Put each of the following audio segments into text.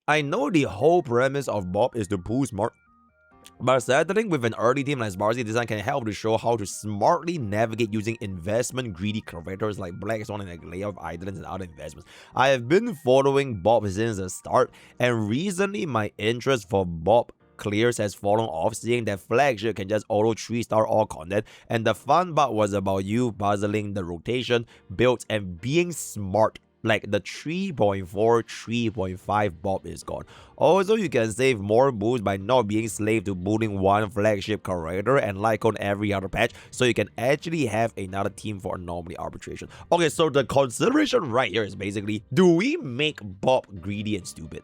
I know the whole premise of Bob is to pull smart, but settling with an early team like Sparsity Design can help to show how to smartly navigate using investment-greedy characters like Black Swan and like Layoff Islands and other investments. I have been following Bob since the start, and recently my interest for Bob clears has fallen off, seeing that flagship can just auto 3-star all content, and the fun part was about you puzzling the rotation, builds, and being smart. Like the 3.4, 3.5 Bob is gone. Also, you can save more boosts by not being slave to booting one flagship character and like on every other patch, so you can actually have another team for anomaly arbitration. Okay, so the consideration right here is basically, do we make Bob greedy and stupid?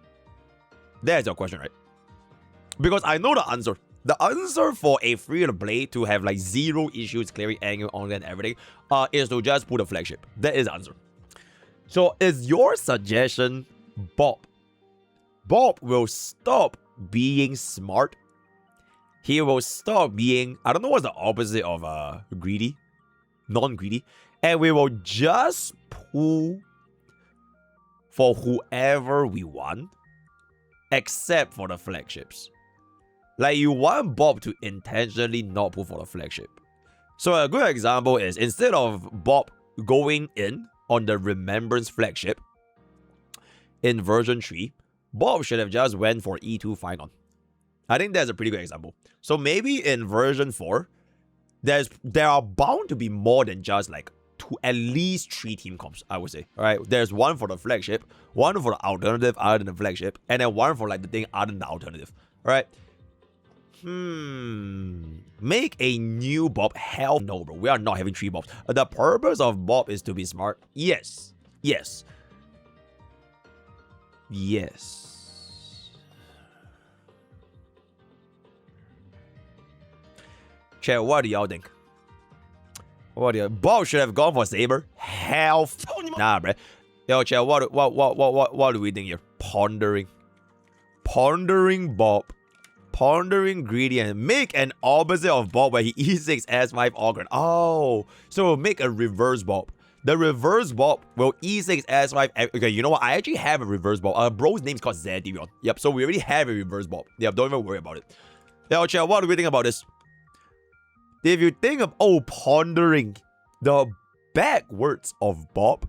That's your question, right? Because I know the answer. The answer for a free-to-play to have like 0 issues clearing angle on and everything is to just put a flagship. That is the answer. So is your suggestion Bob? Bob will stop being smart. He will stop being, I don't know what's the opposite of greedy, non-greedy, and we will just pull for whoever we want, except for the flagships. Like, you want Bob to intentionally not pull for the flagship. So a good example is, instead of Bob going in on the Remembrance flagship in version 3, Bob should have just went for E2 Finon. I think that's a pretty good example. So maybe in version 4, there are bound to be more than just like at least 3 team comps, I would say. Alright, there's one for the flagship, one for the alternative other than the flagship, and then one for like the thing other than the alternative. Alright. Make a new Bob. Hell no, bro. We are not having 3 Bobs. The purpose of Bob is to be smart. Yes. Yes. Yes. Chat, what do y'all think? What do you? Bob should have gone for Saber. Hell nah, bro. Yo, chat, what do we think here? Pondering Bob. Pondering greedy and make an opposite of Bob where he E6 S5 Ogre. Oh, so we'll make a reverse Bob. The reverse Bob will E6 S5. Okay, you know what? I actually have a reverse Bob. Bro's name's called Zedion. Yep, so we already have a reverse Bob. Yep, don't even worry about it. Yo, chat, what do we think about this? If you think of pondering, the backwards of Bob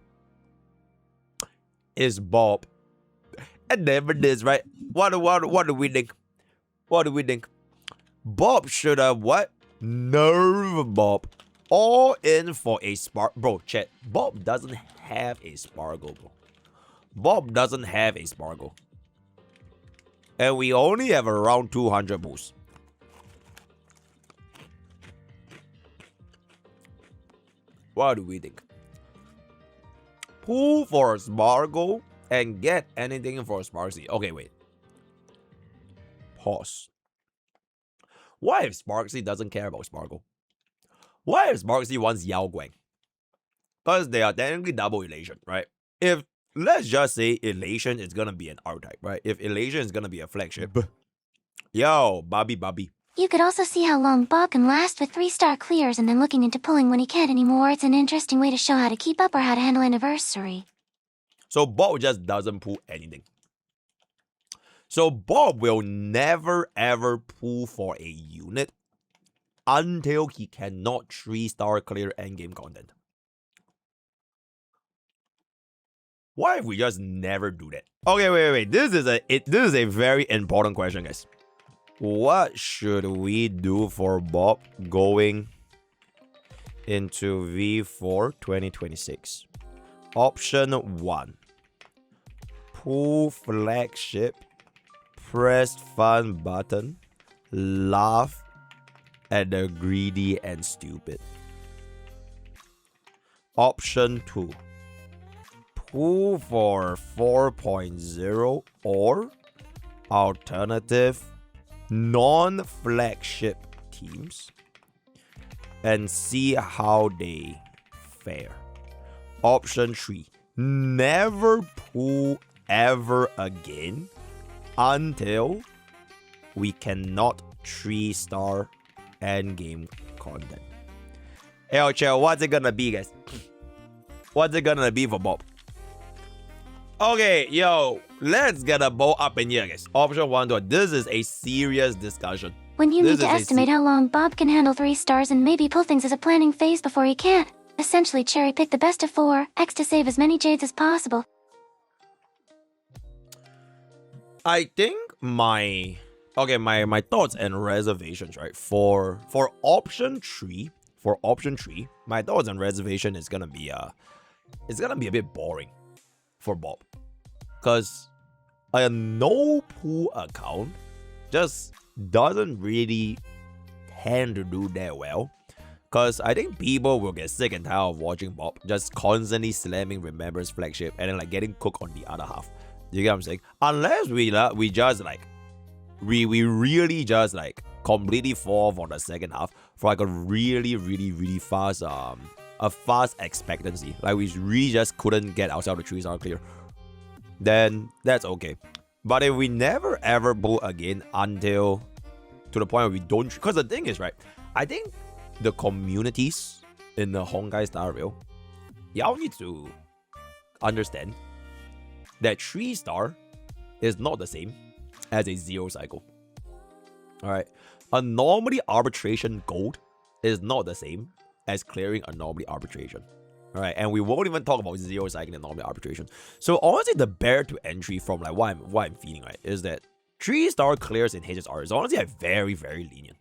is Bob. And never this, right? What do we think? What do we think? Bob should have what? Nerve Bob. All in for a spark. Bro, chat. Bob doesn't have a Spargle, bro. Bob doesn't have a Spargle. And we only have around 200 boosts. What do we think? Pull for Spargle and get anything for Sparksy. Okay, wait. Pause. What if Sparksy doesn't care about Spargle? What if Sparksy wants Yao Guang? Because they are technically double Elation, right? If, let's just say Elation is gonna be an R-type, right? If Elation is gonna be a flagship. Yo, Bobby. You could also see how long Bob can last with 3-star clears and then looking into pulling when he can't anymore. It's an interesting way to show how to keep up or how to handle anniversary. So Bob just doesn't pull anything. So Bob will never ever pull for a unit until he cannot 3-star clear endgame content. Why if we just never do that? Okay, wait. This is a very important question, guys. What should we do for Bob going into V4 2026? Option 1. Pull flagship. Press fun button, laugh at the greedy and stupid. Option 2. Pull for 4.0 or alternative non-flagship teams and see how they fare. Option 3. Never pull ever again until we cannot 3-star endgame content. Hey, chat, what's it gonna be, guys? What's it gonna be for Bob? Okay, yo, let's get a bow up in here, guys. Option 1 to this is a serious discussion. When you This need to is a estimate how long Bob can handle 3 stars and maybe pull things as a planning phase before he can't. Essentially cherry pick the best of 4, X to save as many jades as possible. I think my thoughts and reservations, right? For option 3, my thoughts and reservation is gonna be it's gonna be a bit boring for Bob. Cause a no pool account just doesn't really tend to do that well. Cause I think people will get sick and tired of watching Bob just constantly slamming Remember's flagship and then like getting cooked on the other half. You get what I'm saying? Unless we just like we really just like completely fall for the second half for like a really fast a fast expectancy. Like we really just couldn't get ourselves the 3-star clear. Then that's okay. But if we never ever pull again until to the point where we don't, because the thing is, right, I think the communities in the Honkai Star Rail, y'all need to understand that 3-star is not the same as a 0 cycle. Alright. Anomaly arbitration gold is not the same as clearing anomaly arbitration. Alright, and we won't even talk about 0 cycling anomaly arbitration. So honestly, the barrier to entry from like what I'm feeling, right, is that 3-star clears in HSR is honestly like very lenient.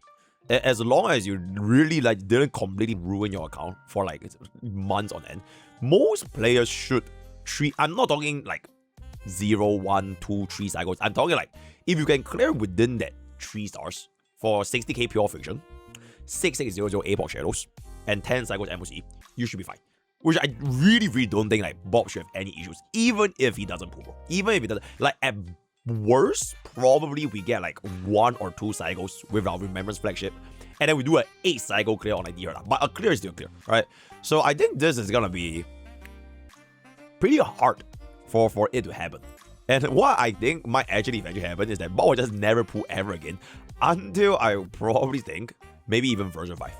As long as you really like didn't completely ruin your account for like months on end, most players should treat. I'm not talking like 0, 1, 2, 3 cycles. I'm talking like if you can clear within that 3 stars for 60k pure friction, 6600 APOC shadows, and 10 cycles MOC, you should be fine. Which I really don't think like Bob should have any issues, even if he doesn't pull. Even if he doesn't, like at worst, probably we get like 1 or 2 cycles with our Remembrance flagship, and then we do an 8 cycle clear on idea. But a clear is still clear, right? So I think this is gonna be pretty hard for it to happen. And what I think might actually eventually happen is that Bob will just never pull ever again until I probably think maybe even version 5.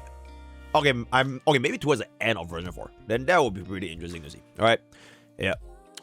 Okay, maybe towards the end of version 4. Then that would be pretty interesting to see. Alright? Yeah.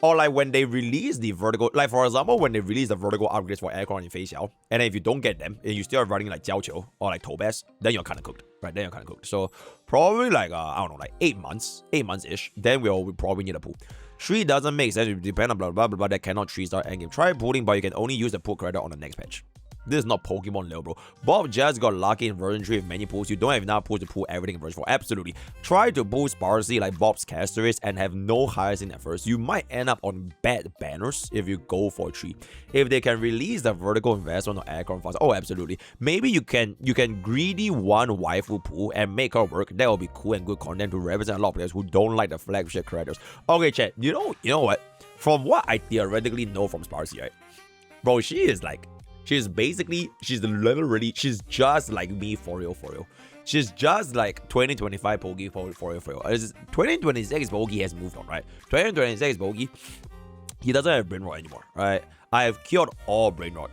Or like when they release the vertical, like for example, when they release the vertical upgrades for Aircon and Face Yao, and then if you don't get them, and you still are running like Jiao Qiu or like Tobas, then you're kind of cooked, right? Then you're kind of cooked. So probably like, I don't know, like 8 months-ish, then we probably need a pool. 3 doesn't make sense, it depends on blah blah blah, that cannot 3-star endgame. Try pooling, but you can only use the pool credit on the next patch. This is not Pokemon level, bro. Bob just got lucky in version 3 with many pools. You don't have enough pools to pull everything in version 4. Absolutely. Try to pull sparsely like Bob's caster is and have no hyacinth at first. You might end up on bad banners if you go for 3. If they can release the vertical investment on Aircon fast, oh absolutely. Maybe you can greedy one waifu pool and make her work. That will be cool and good content to represent a lot of players who don't like the flagship characters. Okay, chat. You know what? From what I theoretically know from Sparcy, right? Bro, she's literally, she's just like me for real. She's just like 2025 Poke for real. 2026 Poke has moved on, right? 2026 Poke, he doesn't have Brain Rot anymore, right? I have cured all Brain Rot.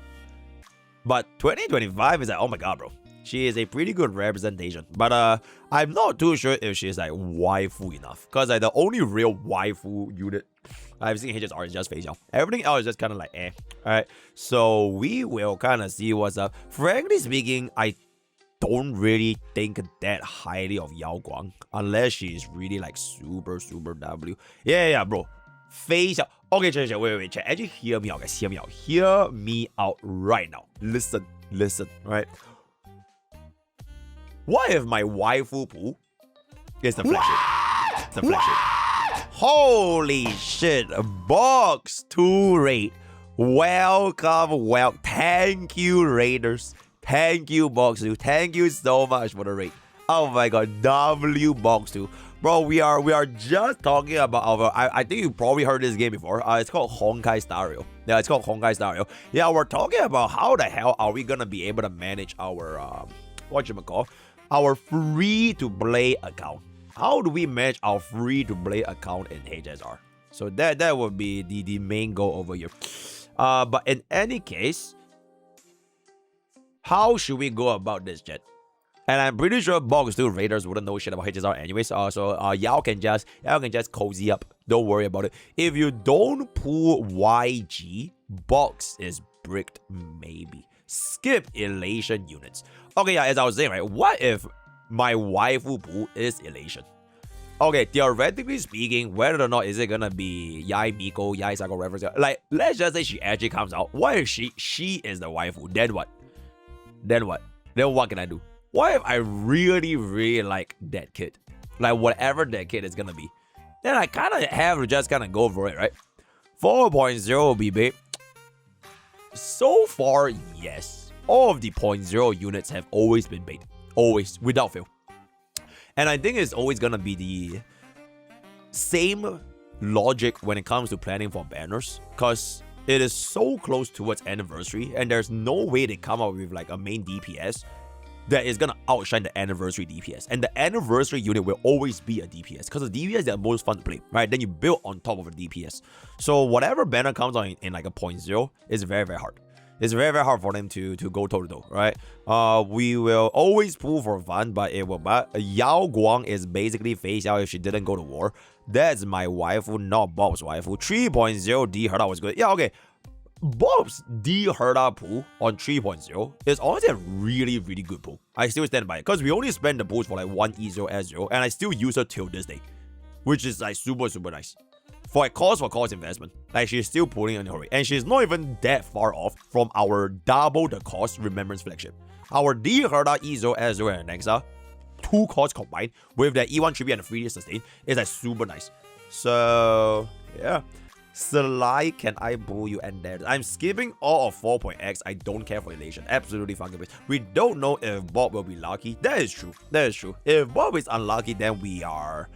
But 2025 is like, oh my god, bro. She is a pretty good representation. But I'm not too sure if she's like waifu enough. Because like the only real waifu unit I've seen HSR is just Face Yao. Everything else is just kind of like eh. Alright, so we will kind of see what's up. Frankly speaking, I don't really think that highly of Yao Guang. Unless she's really like super W. Yeah, bro. Face Yao. Okay, chat, wait, chat. Actually, hear me out, guys. Hear me out right now. Listen, right? What if my waifu pool is the flagship? It's the flagship. Holy shit. Box 2 raid. Welcome. Thank you, Raiders. Thank you, Box 2. Thank you so much for the raid. Oh my god. W Box 2. Bro, we are just talking about our... I think you probably heard this game before. It's called Honkai Star Rail. Yeah, it's called Honkai Star Rail. Yeah, we're talking about how the hell are we gonna be able to manage our... whatchamacallit? Our free-to-play account. How do we manage our free-to-play account in HSR? So that would be the main goal over here. But in any case, how should we go about this, chat? And I'm pretty sure Box 2 Raiders wouldn't know shit about HSR anyways. So y'all can just cozy up. Don't worry about it. If you don't pull YG, Box is bricked maybe. Skip Elation units. Okay, yeah, as I was saying, right? What if my waifu pool is Elation? Okay, theoretically speaking, whether or not is it gonna be Yai Miko, Yai Sako reference, like, let's just say she actually comes out. What if she is the waifu? Then what? Then what can I do? What if I really, really like that kid? Like, whatever that kid is gonna be. Then I kind of have to just kind of go for it, right? 4.0 will be big. So far, yes. All of the 0.0 units have always been bait. Always, without fail. And I think it's always gonna be the same logic when it comes to planning for banners. Because it is so close towards anniversary. And there's no way they come up with like a main DPS that is gonna outshine the anniversary DPS. And the anniversary unit will always be a DPS, because the DPS is the most fun to play, right? Then you build on top of a DPS. So whatever banner comes on in like a 0.0 is very, very hard. It's very, very hard for them to go toe-to-toe, right? We will always pull for fun, but it will. But Yao Guang is basically face out if she didn't go to war. That's my waifu, not Bob's waifu. 3.0 D Herda was good. Yeah, okay. Bob's D Herda pool on 3.0 is honestly a really, really good pool. I still stand by it, because we only spend the pools for like 1 E0 S0, and I still use her till this day, which is like super, super nice. For cost investment, like she's still pulling in a hurry, and she's not even that far off from our double the cost Remembrance flagship. Our D Herda E0 S0 and Nexa, 2 costs combined with the E1 3B and the 3D sustain is like super nice. So yeah. Sly, can I pull you and there? I'm skipping all of 4.x. I don't care for Elation. Absolutely fucking base. We don't know if Bob will be lucky. That is true. That is true. If Bob is unlucky, then we are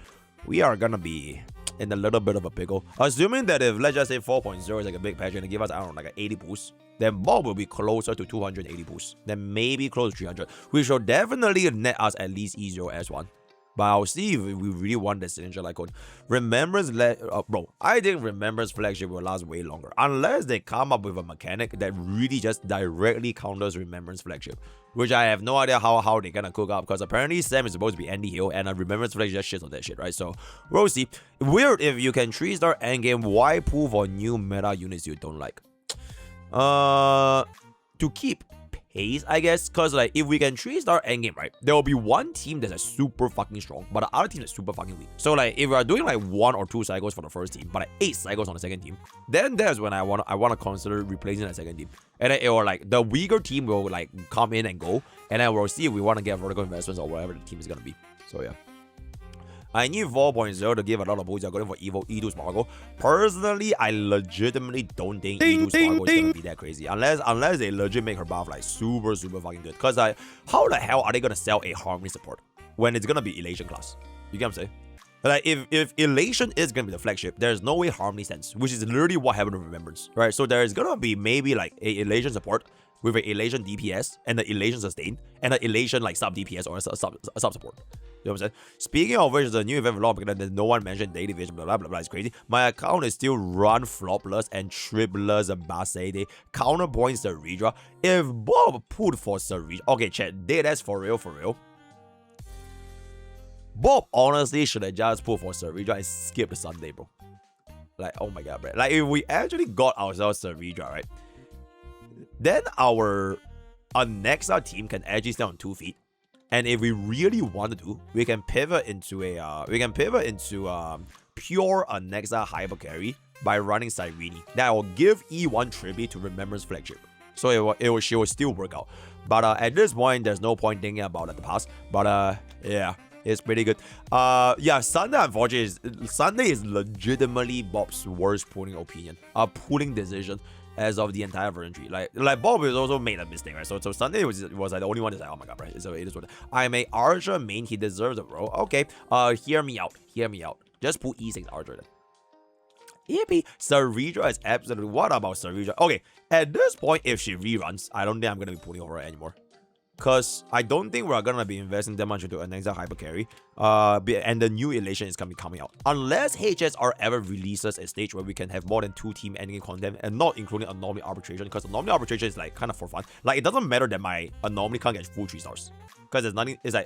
gonna be in a little bit of a pickle. Assuming that if, let's just say 4.0 is like a big patch and give us, I don't know, like an 80 boost, then Bob will be closer to 280 boosts. Then maybe close to 300. We should definitely net us at least E0 S1. But I'll see if we really want this signature like code. Remembrance, bro, I think Remembrance flagship will last way longer. Unless they come up with a mechanic that really just directly counters Remembrance flagship. Which I have no idea how they're gonna cook up. Because apparently Sam is supposed to be Andy Hill and a Remembrance flagship just shits on that shit, right? So, we'll see. Weird if you can 3-star endgame, why pull for new meta units you don't like? To keep pace, I guess, because like if we can 3-star endgame, right, there will be one team that's like super fucking strong, but the other team is super fucking weak. So like if we are doing like 1 or 2 cycles for the first team, but like 8 cycles on the second team, then that's when I wanna consider replacing that second team. And then it will like the weaker team will like come in and go, and then we'll see if we want to get vertical investments or whatever the team is gonna be. So yeah. I need 4.0 to give a lot of boosts. I'm going for Evo E2 Sparkle. Personally, I legitimately don't think E2 Sparkle is gonna be that crazy. Unless they legit make her buff like super, super fucking good. Cause like, how the hell are they gonna sell a Harmony support when it's gonna be Elation class? You get what I'm saying? Like if Elation is gonna be the flagship, there's no way Harmony stands, which is literally what happened to Remembrance, right? So there's gonna be maybe like a Elation support with an Elation DPS and the Elation sustain and an Elation like sub DPS or a sub support. You know what I'm saying? Speaking of which, the new event vlog, because there's no one mentioned daily vision, blah blah blah blah. It's crazy. My account is still run flopless and tripless Basade. Counterpoint Saridra. If Bob pulled for Saridra, okay, chat, that's for real. Bob honestly should have just pulled for Saridra and skipped the Sunday, bro. Like, oh my god, bro. Like, if we actually got ourselves Saridra, right? Then our Nexa team can actually stand on 2 feet. And if we really want to do, we can pivot into a pure Nexa hyper carry by running Cyrene. That will give E1 tribute to Remembrance flagship. So she will still work out. But at this point, there's no point thinking about it the past. But yeah, it's pretty good. Yeah, Sunday unfortunately Sunday is legitimately Bob's worst pulling opinion. Pulling decision as of the entire version 3. Like Bob has also made a mistake, right? So Sunday was like the only one that's like, oh my god, right? So it is what I'm a Archer main, he deserves a role. Okay, hear me out. Just put E6 Archer then. Yippee! Saridra is absolutely. What about Saridra? Okay, at this point, if she reruns, I don't think I'm gonna be pulling over her anymore. Because I don't think we're gonna be investing that much into an Nexa hyper carry. And the new Elation is gonna be coming out. Unless HSR ever releases a stage where we can have more than 2 team endgame content and not including Anomaly Arbitration, because Anomaly Arbitration is like kind of for fun. Like, it doesn't matter that my Anomaly can't get full 3 stars. because there's nothing. It's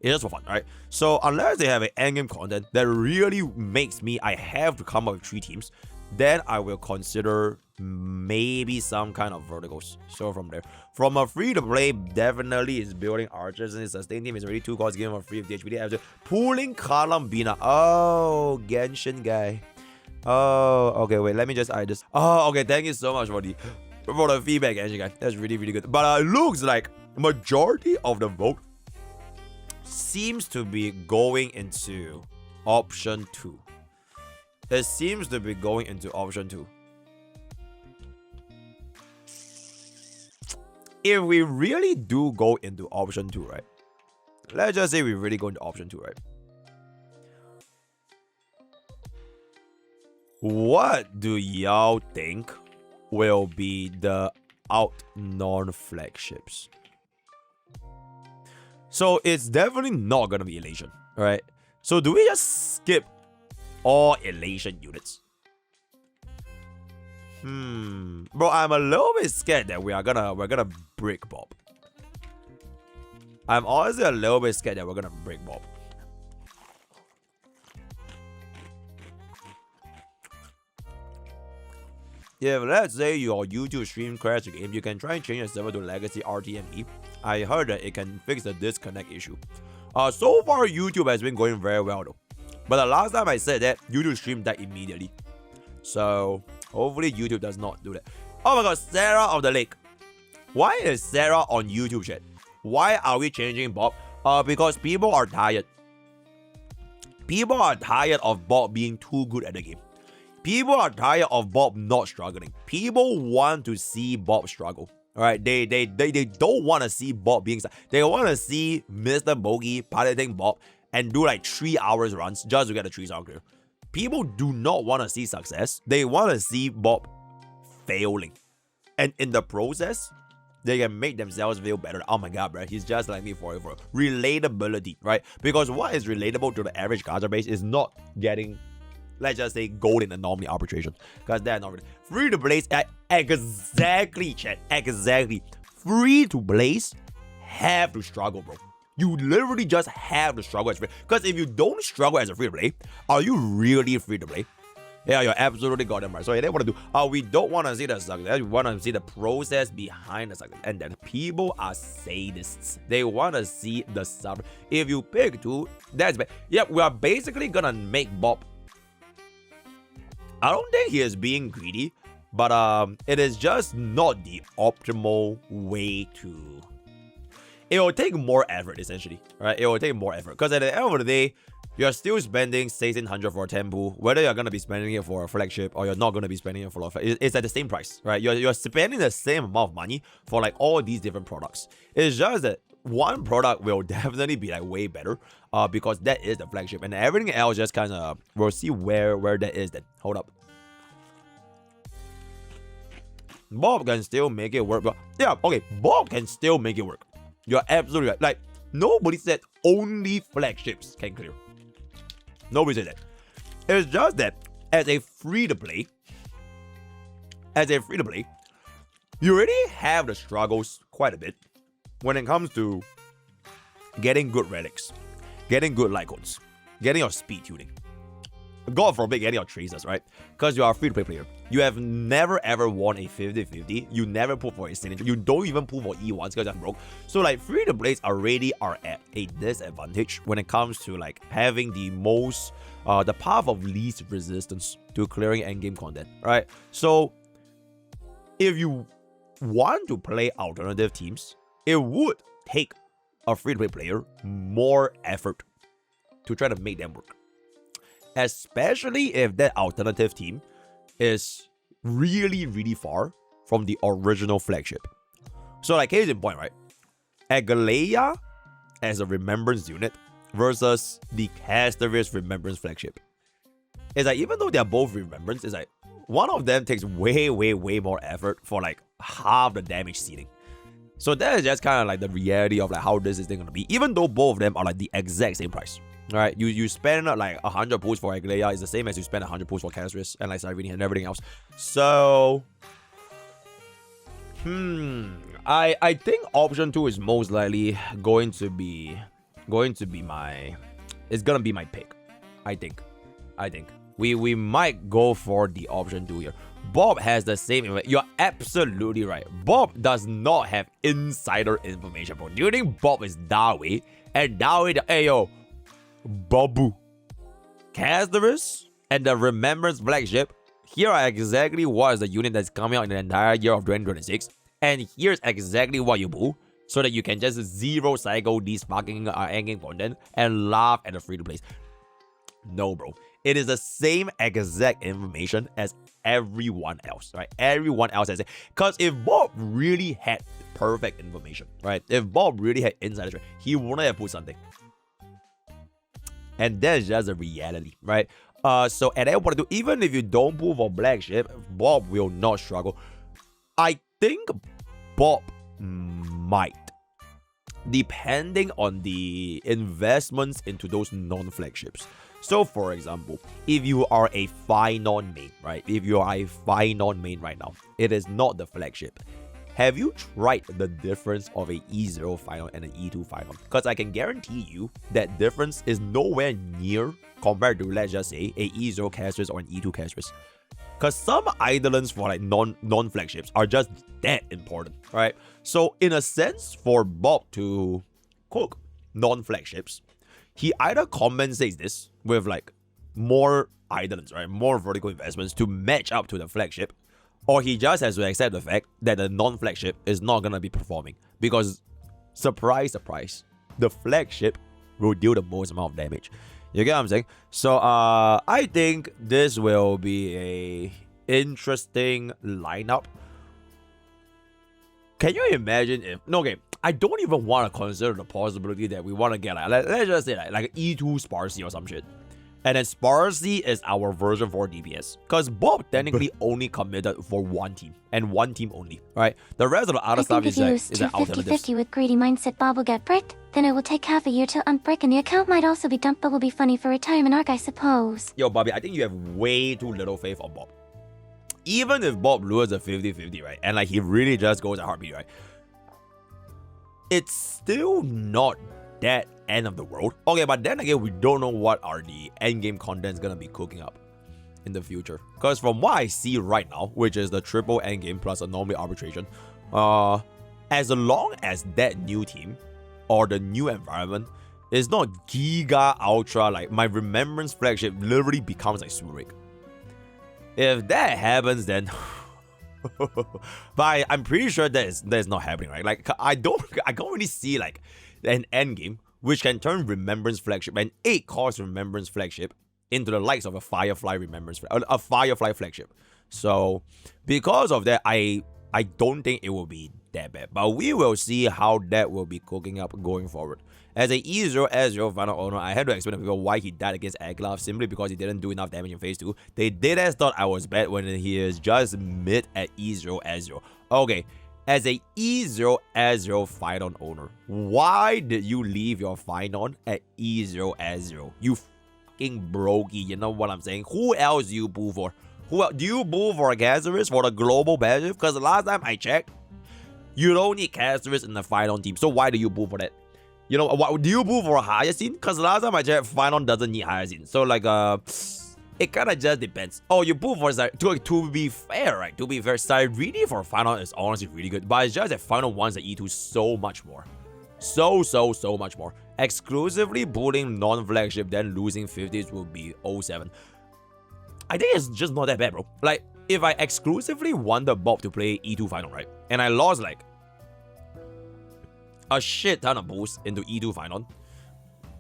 just for fun, right? So unless they have an endgame content that really makes me, I have to come up with 3 teams, then I will consider maybe some kind of verticals. So from there, from a free-to-play, definitely is building archers, and his sustain team is already 2 calls, giving him a free of DHPD after pulling Kalambina. Oh, Genshin guy. Oh, okay, wait, let me just, oh, okay, thank you so much for the feedback, Genshin guy. That's really, really good. But it looks like majority of the vote seems to be going into option 2. It seems to be going into option 2. If we really do go into option 2, right? Let's just say we really go into option 2, right? What do y'all think will be the out non-flagships? So it's definitely not gonna be Elation, right? So do we just skip all Elation units? Bro, I'm a little bit scared that we're gonna break Bob. I'm honestly a little bit scared that we're gonna break Bob. If let's say your YouTube stream crashes a game, you can try and change your server to legacy RTME. I heard that it can fix the disconnect issue. So far YouTube has been going very well though. But the last time I said that, YouTube stream died immediately. So hopefully YouTube does not do that. Oh my god, Sarah of the Lake. Why is Sarah on YouTube chat? Why are we changing Bob? Because people are tired. People are tired of Bob being too good at the game. People are tired of Bob not struggling. People want to see Bob struggle. Alright, they don't want to see Bob being. They want to see MrPokke piloting Bob and do like 3 hours runs just to get a 3-star clear. People do not want to see success. They want to see Bob failing. And in the process, they can make themselves feel better. Oh my god, bro, he's just like me forever. Relatability, right? Because what is relatable to the average gacha base is not getting, let's just say, gold in anomaly arbitration. Because they're not really. Free to plays, exactly, chat. Exactly. Free to plays have to struggle, bro. You literally just have to struggle as free. Because if you don't struggle as a free to play, are you really free to play? Yeah, you're absolutely goddamn right. So they want to do, we don't want to see the success. We want to see the process behind the success. And then people are sadists. They want to see the suffer. If you pick 2, that's bad. Yep, we are basically gonna make Bob. I don't think he is being greedy, but it is just not the optimal way to. It will take more effort, essentially, right? It will take more effort because at the end of the day, you're still spending 1600 for a temple, whether you're gonna be spending it for a flagship or you're not gonna be spending it for it's at the same price, right? You're spending the same amount of money for like all these different products. It's just that one product will definitely be like way better, because that is the flagship, and everything else just kind of we'll see where that is. Then hold up, Bob can still make it work. But yeah, okay, Bob can still make it work. You're absolutely right. Like nobody said only flagships can clear. Nobody said that. It's just that as a free to play, you already have the struggles quite a bit when it comes to getting good relics, getting good lycons, getting your speed tuning. God forbid getting your tracers, right? Because you are a free to play player. You have never ever won a 50-50. You never pull for a signature. You don't even pull for E1s because you're broke. So like free to plays already are at a disadvantage when it comes to like having the most the path of least resistance to clearing endgame content, right? So if you want to play alternative teams, it would take a free to play player more effort to try to make them work. Especially if that alternative team is really, really far from the original flagship. So like case in point, right? Elation as a remembrance unit versus the Castorius remembrance flagship. It's like even though they're both remembrance, it's like one of them takes way, way, way more effort for like half the damage ceiling. So that is just kind of like the reality of like how this is gonna be. Even though both of them are like the exact same price. Alright, you spend like 100 pools for Elation, it's the same as you spend 100 pools for Castorius and like Cyrene and everything else. So I think option 2 is most likely going to be my pick. I think we might go for the option 2 here. Bob has the same. You're absolutely right. Bob does not have insider information, bro. Do you think Bob is that way? And that way, hey yo, Babu, Casderus, and the Remembrance flagship. Here are exactly what is the unit that's coming out in the entire year of 2026, and here's exactly what you do, so that you can just zero cycle these fucking endgame content and laugh at the free to plays. No, bro. It is the same exact information as everyone else, right? Everyone else has it. Because if Bob really had perfect information, right? If Bob really had insider, he wouldn't have put something. And that's just a reality, right? So at that point, even if you don't pull for black ship, Bob will not struggle. I think Bob might, depending on the investments into those non-flagships. So, for example, if you are a Finon main, right? If you are a Finon main right now, it is not the flagship. Have you tried the difference of a E0 Finon and an E2 Finon? Because I can guarantee you that difference is nowhere near compared to, let's just say, a E0 Castrus or an E2 Castrus. Because some islands for like non-flagships are just that important, right? So, in a sense, for Bob to cook non-flagships, he either compensates this with like more islands, right? More vertical investments to match up to the flagship, or he just has to accept the fact that the non-flagship is not gonna be performing because, surprise, surprise, the flagship will deal the most amount of damage. You get what I'm saying? So I think this will be a interesting lineup. Can you imagine if okay? I don't even want to consider the possibility that we want to get let's just say like E2 Sparsy or some shit. And then Sparsy is our version 4 DPS. Because Bob technically only committed for one team. And one team only. Right? The rest of the other stuff is like alternatives. 50-50 with greedy mindset, Bob will get bricked. Then it will take half a year to unbrick, and the account might also be dumped, but will be funny for retirement arc, I suppose. Yo, Bobby, I think you have way too little faith on Bob. Even if Bob lures a 50-50, right? And like he really just goes at heartbeat, right? It's still not that end of the world. Okay, but then again, we don't know what are the endgame contents gonna be cooking up in the future. Because from what I see right now, which is the triple endgame plus anomaly arbitration, as long as that new team or the new environment is not giga ultra, like my Remembrance flagship literally becomes like Surik. If that happens, then but I'm pretty sure that is not happening, right? Like I can't really see like an endgame which can turn Remembrance flagship and 8-cost Remembrance flagship into the likes of a Firefly Remembrance, a Firefly flagship. So because of that, I don't think it will be that bad. But we will see how that will be cooking up going forward. As a E0 S0 final owner, I had to explain to people why he died against Aglav simply because he didn't do enough damage in phase 2. They did as thought I was bad when he is just mid at E0 S0. Okay, as a E0 S0 Finon owner, why did you leave your Finon at E0 S0? You fucking brokey, you know what I'm saying? Who else do you boo for? Who else? Do you boo for Casterus for the global passive? Because the last time I checked, you don't need Casterus in the Finon team. So why do you boo for that? You know, what do you boo for a Hyacinth? Because last time I checked, Finon doesn't need Hyacinth. So like it kind of just depends. Oh, you boo for to be fair, right? To be fair, Cyrene for Finon is honestly really good. But it's just that Finon wants the E2 so much more. So much more. Exclusively pulling non-flagship, then losing 50s will be 07. I think it's just not that bad, bro. Like, if I exclusively wanted Bob to play E2 Finon, right? And I lost like a shit ton of boosts into E2 Finon,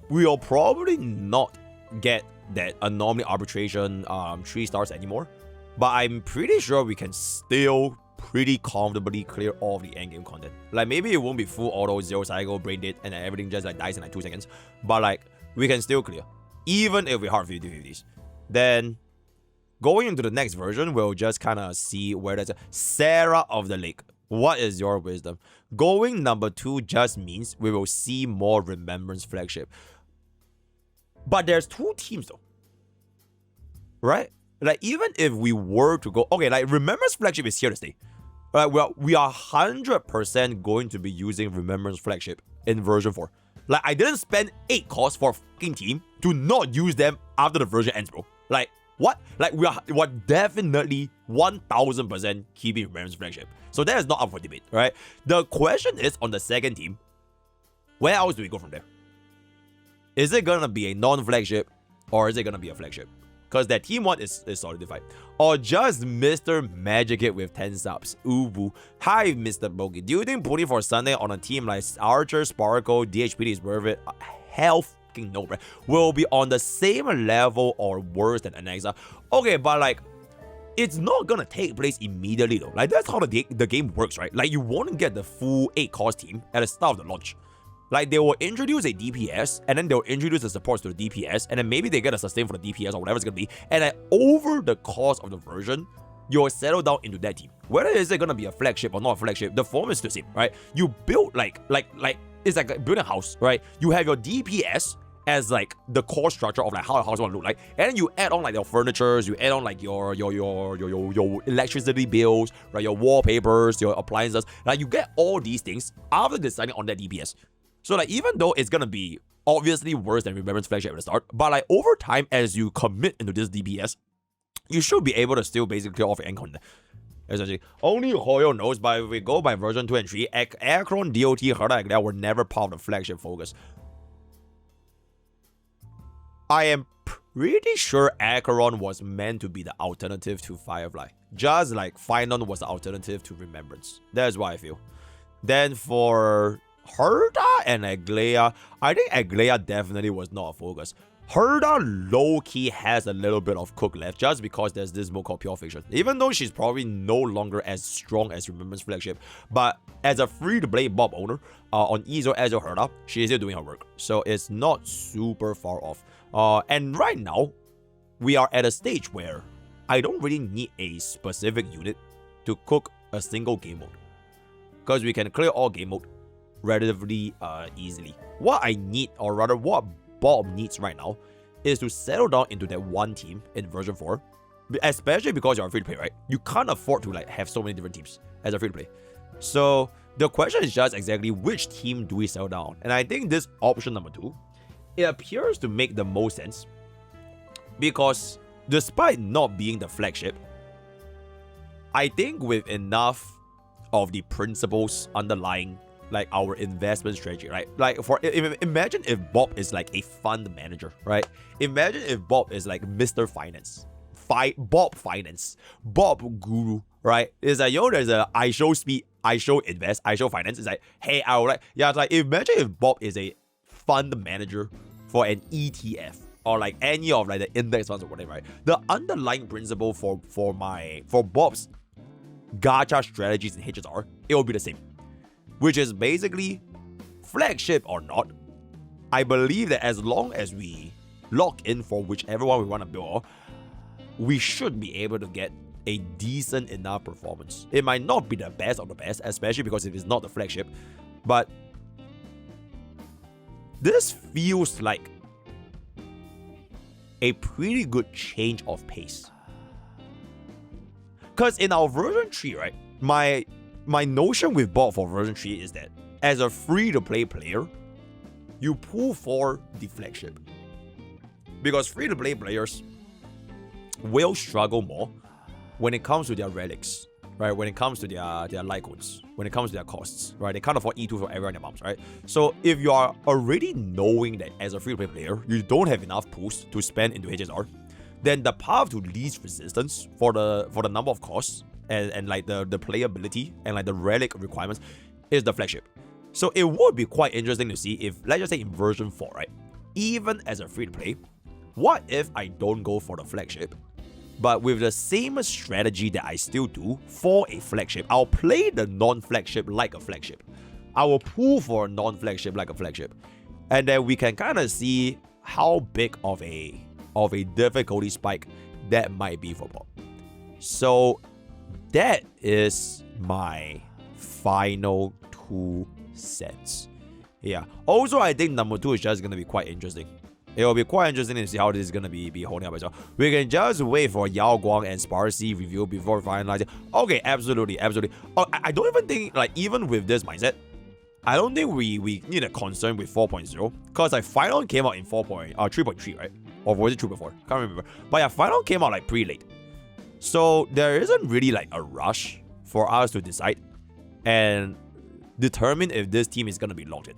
we'll probably not get that anomaly arbitration 3 stars anymore. But I'm pretty sure we can still pretty comfortably clear all of the endgame content. Like maybe it won't be full auto, 0 cycle, brain dead, and everything just like dies in like 2 seconds. But like we can still clear. Even if we hard 50-50s. Then going into the next version, we'll just kind of see where there's a Sarah of the Lake. What is your wisdom? Going number 2 just means we will see more Remembrance flagship. But there's 2 teams though. Right? Like even if we were to go... Okay, like Remembrance flagship is here to stay. Right, we are 100% going to be using Remembrance Flagship in version 4. Like, I didn't spend 8 costs for a fucking team to not use them after the version ends, bro. Like, what? Like, we're definitely 1000% keeping Remembrance Flagship. So that is not up for debate, right? The question is, on the second team, where else do we go from there? Is it gonna be a non-flagship, or is it gonna be a flagship? Because that team 1 is solidified. Or just Mr. Magic It with 10 subs. Ooh, hi, MrPokke. Do you think putting for Sunday on a team like Archer, Sparkle, DHPD is worth it? Hell fucking no, bro. Will be on the same level or worse than Anaxa. Okay, but like, it's not gonna take place immediately though. Like, that's how the game works, right? Like, you won't get the full 8-cost team at the start of the launch. Like, they will introduce a DPS, and then they'll introduce the supports to the DPS, and then maybe they get a sustain for the DPS or whatever it's gonna be, and then over the course of the version, you'll settle down into that team. Whether is it gonna be a flagship or not a flagship, the form is the same, right? You build like it's like building a house, right? You have your DPS as like the core structure of like how a house want to look like, and then you add on like your furnitures, you add on like your electricity bills, right? Your wallpapers, your appliances. Like, you get all these things after deciding on that DPS. So like, even though it's gonna be obviously worse than Remembrance Flagship at the start, but like over time, as you commit into this DPS, you should be able to still basically clear off your end content. Essentially, only Hoyo knows, but if we go by version 2 and 3, Akron, DOT, Herda, and were never part of the flagship focus. I am pretty sure Acheron was meant to be the alternative to Firefly. Just like Finon was the alternative to Remembrance. That's what I feel. Then for Herda and Aglaya, I think Aglaya definitely was not a focus. Herda low-key has a little bit of cook left just because there's this mode called Pure Fiction. Even though she's probably no longer as strong as Remembrance Flagship, but as a free-to-play Bob owner on EZO as a Herda, she is still doing her work. So it's not super far off. And right now, we are at a stage where I don't really need a specific unit to cook a single game mode, because we can clear all game mode relatively easily. What I need, or rather what Bob needs right now, is to settle down into that one team in version 4, especially because you're free to play, right? You can't afford to like have so many different teams as a free to play. So the question is just exactly which team do we settle down? And I think this option number 2, it appears to make the most sense, because despite not being the flagship, I think with enough of the principles underlying like our investment strategy, right? Like, imagine if Bob is like a fund manager, right? Imagine if Bob is like Mr. Finance, Bob Finance, Bob Guru, right? It's like, yo, there's a I show speed, I show invest, I show finance. It's like, hey, I would like, yeah, it's like, imagine if Bob is a fund manager for an ETF or like any of like the index funds or whatever, right? The underlying principle for Bob's gacha strategies in HSR, it will be the same, which is basically flagship or not. I believe that as long as we lock in for whichever one we want to build, we should be able to get a decent enough performance. It might not be the best of the best, especially because it is not the flagship, but this feels like a pretty good change of pace. Because in our version 3, right, my notion with Bob for version 3 is that as a free-to-play player, you pull for the flagship. Because free-to-play players will struggle more when it comes to their relics, right? When it comes to their Lycons, when it comes to their costs, right? They can't afford E2 for everyone in their moms, right? So if you are already knowing that as a free-to-play player, you don't have enough pools to spend into HSR, then the path to least resistance for the number of costs and like the playability and like the relic requirements is the flagship. So it would be quite interesting to see if, let's just say in version 4, right, even as a free-to-play, what if I don't go for the flagship, but with the same strategy that I still do for a flagship? I'll play the non-flagship like a flagship. I will pull for a non-flagship like a flagship. And then we can kind of see how big of a difficulty spike that might be for Bob. So that is my final 2 cents. Yeah. Also, I think number 2 is just going to be quite interesting. It will be quite interesting to see how this is gonna be holding up as well. We can just wait for Yao Guang and Sparsy review before finalizing. Okay, absolutely. Oh, I don't even think, like, even with this mindset, I don't think we need a concern with 4.0, because like Final came out in 3.3, right? Or was it 2.4? Can't remember. But yeah, Final came out like pretty late. So there isn't really like a rush for us to decide and determine if this team is gonna be locked in.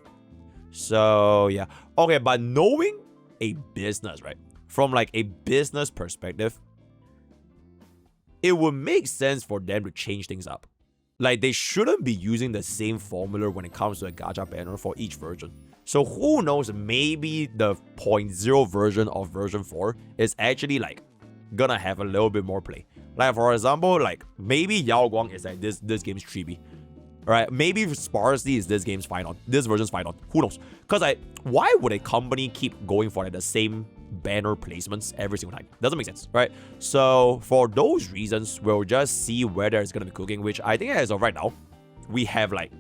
So yeah. Okay, but knowing a business, right? From like a business perspective, it would make sense for them to change things up. Like, they shouldn't be using the same formula when it comes to a gacha banner for each version. So who knows, maybe the 0.0 version of version 4 is actually like gonna have a little bit more play. Like, for example, like maybe Yao Guang is like this game's 3B. Right? Maybe Sparsy is this game's final. This version's final. Who knows? Because like, why would a company keep going for like the same banner placements every single time? Doesn't make sense, right? So for those reasons, we'll just see whether it's gonna be cooking, which I think as of right now, we have like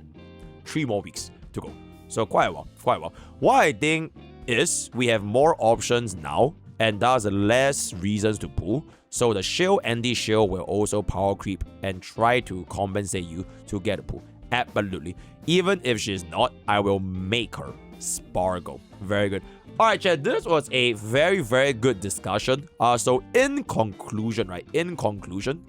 3 more weeks to go. So quite a while. What I think is we have more options now, and thus less reasons to pull. So the shield anti-shield will also power creep and try to compensate you to get a pull. Absolutely. Even if she's not, I will make her sparkle. Very good. Alright, chat, this was a very, very good discussion. So in conclusion, right? In conclusion,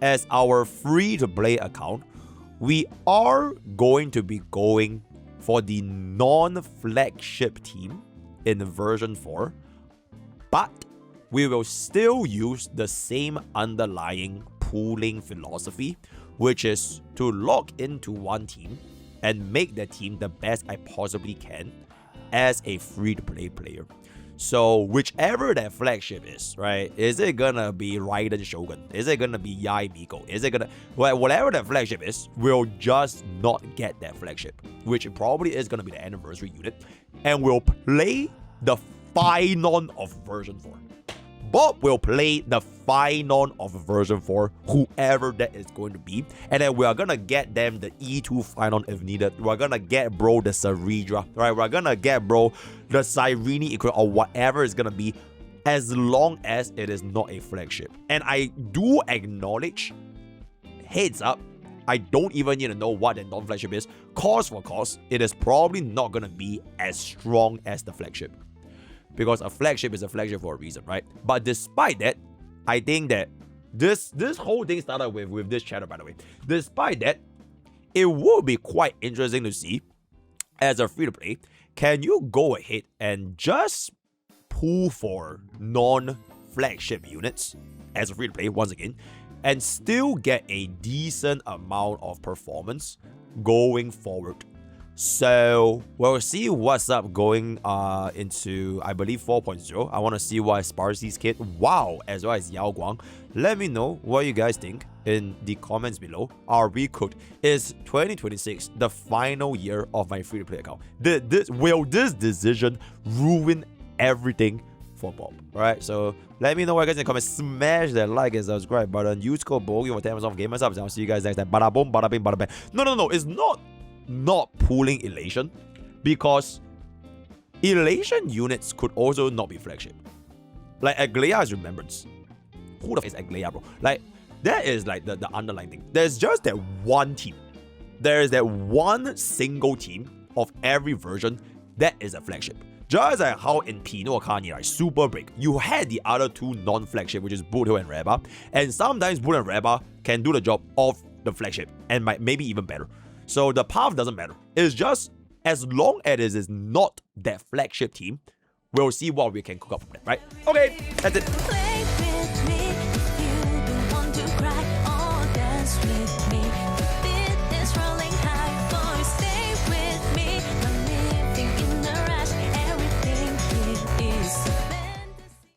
as our free-to-play account, we are going to be going for the non-flagship team in version 4, but we will still use the same underlying pooling philosophy, which is to lock into one team and make the team the best I possibly can as a free-to-play player. So whichever that flagship is, right? Is it gonna be Raiden Shogun? Is it gonna be Yai Miko? Is it gonna... Well, whatever that flagship is, we'll just not get that flagship, which probably is gonna be the anniversary unit, and we'll play the final of version 4. Bob will play the final of version 4, whoever that is going to be. And then we are gonna get them the E2 final if needed. We're gonna get bro the Saridra, right? We're gonna get bro the Cyrene equivalent or whatever it's gonna be, as long as it is not a flagship. And I do acknowledge, heads up, I don't even need to know what the non-flagship is. Cause for cause, it is probably not gonna be as strong as the flagship. Because a flagship is a flagship for a reason, right? But despite that, I think that this whole thing started with this chatter, by the way. Despite that, it would be quite interesting to see, as a free-to-play, can you go ahead and just pull for non-flagship units as a free-to-play, once again, and still get a decent amount of performance going forward. So we'll see what's up going into, I believe, 4.0. I want to see what Sparsy's kit, wow, as well as Yao Guang. Let me know what you guys think in the comments below. Are we cooked? Is 2026 the final year of my free-to-play account? Will this decision ruin everything for Bob? Alright, so let me know what you guys in the comments. Smash that like and subscribe button. Use code BOGIE for 10% off Gamers Subs. I'll see you guys next time. Bada boom, bada bing, bada bang. No, it's not pulling Elation, because Elation units could also not be flagship. Like Aglaya is Remembrance. Who the f is Aglaya, bro? Like, that is like the underlying thing. There's just that one team. There is that one single team of every version that is a flagship. Just like how in Pino Akane, right, Super Break, you had the other two non-flagship, which is Boothill and Reba, and sometimes Boot and Reba can do the job of the flagship and maybe even better. So the path doesn't matter. It's just as long as it is not that flagship team, we'll see what we can cook up from that, right? Okay, that's it.